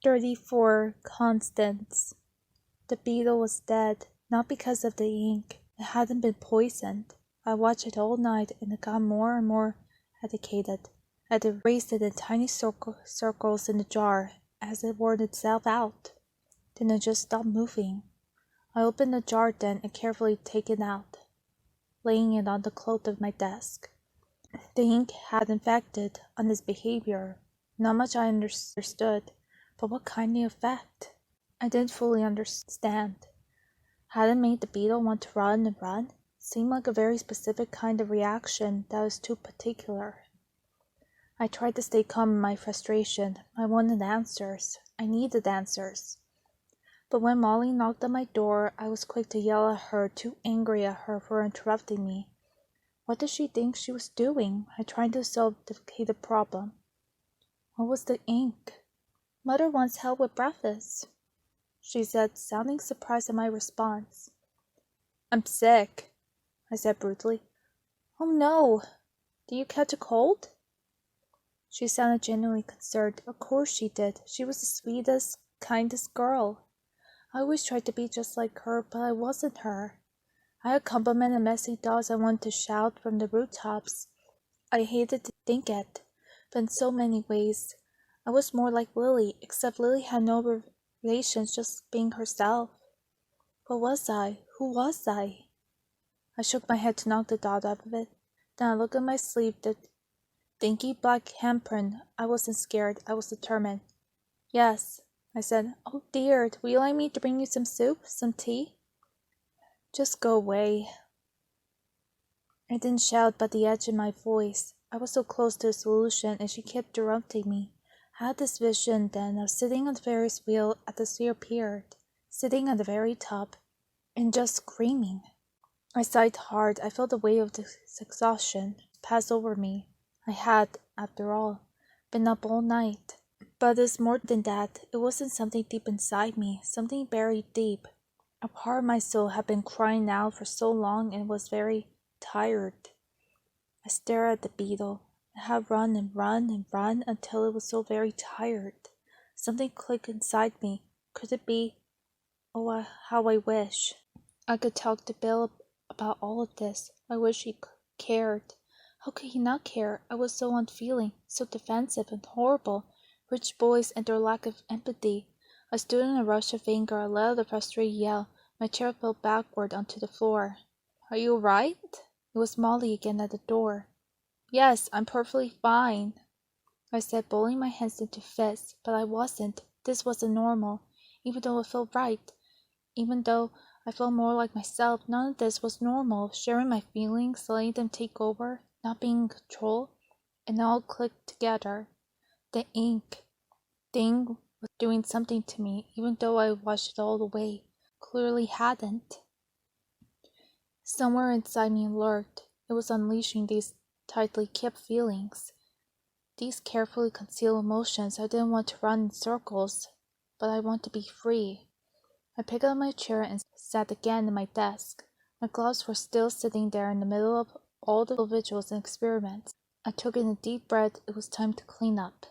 34. Constance. The beetle was dead, not because of the ink. It hadn't been poisoned. I watched it all night and it got more and more agitated. I erased it in tiny circles in the jar as it wore itself out. Then it just stopped moving. I opened the jar then and carefully take it out, laying it on the cloth of my desk. The ink had infected on his behavior. Not much I understood, but what kind of effect? I didn't fully understand. Had it made the beetle want to run and run? Seemed like a very specific kind of reaction that was too particular. I tried to stay calm in my frustration. I wanted answers. I needed answers. But when Molly knocked on my door, I was quick to yell at her, too angry at her for interrupting me. What did she think she was doing? I tried to solve the problem. What was the ink? Mother wants help with breakfast, she said, sounding surprised at my response. I'm sick, I said brutally. Oh no! Did you catch a cold? She sounded genuinely concerned. Of course she did. She was the sweetest, kindest girl. I always tried to be just like her, but I wasn't her. I had complimented messy dolls I wanted to shout from the rooftops. I hated to think it, but in so many ways, I was more like Lily, except Lily had no relations, just being herself. What was I? Who was I? I shook my head to knock the doubt out of it. Then I looked at my sleeve, the dinky black handprint. I wasn't scared. I was determined. Yes, I said. Oh dear, would you like me to bring you some soup? Some tea? Just go away. I didn't shout, but the edge in my voice. I was so close to a solution, and she kept interrupting me. I had this vision then of sitting on the Ferris wheel at the Sphere Pier, sitting at the very top, and just screaming. I sighed hard. I felt the weight of this exhaustion pass over me. I had, after all, been up all night. But it's more than that. It wasn't something deep inside me, something buried deep. A part of my soul had been crying out for so long and was very tired. I stared at the beetle. It had run and run and run until it was so very tired. Something clicked inside me. Could it be? Oh, how I wish I could talk to Bill about all of this. I wish he cared. How could he not care? I was so unfeeling, so defensive and horrible. Rich boys and their lack of empathy. I stood in a rush of anger. I let out a frustrated yell. My chair fell backward onto the floor. Are you all right? It was Molly again at the door. Yes, I'm perfectly fine, I said, balling my hands into fists, but I wasn't. This wasn't normal. Even though it felt right, even though I felt more like myself, none of this was normal. Sharing my feelings, letting them take over, not being in control, and all clicked together. The ink thing was doing something to me, even though I washed it all away. Clearly hadn't. Somewhere inside me lurked. It was unleashing these tightly kept feelings, these carefully concealed emotions. I didn't want to run in circles, but I want to be free. I picked up my chair and sat again at my desk. My gloves were still sitting there in the middle of all the vigils and experiments. I took in a deep breath. It was time to clean up.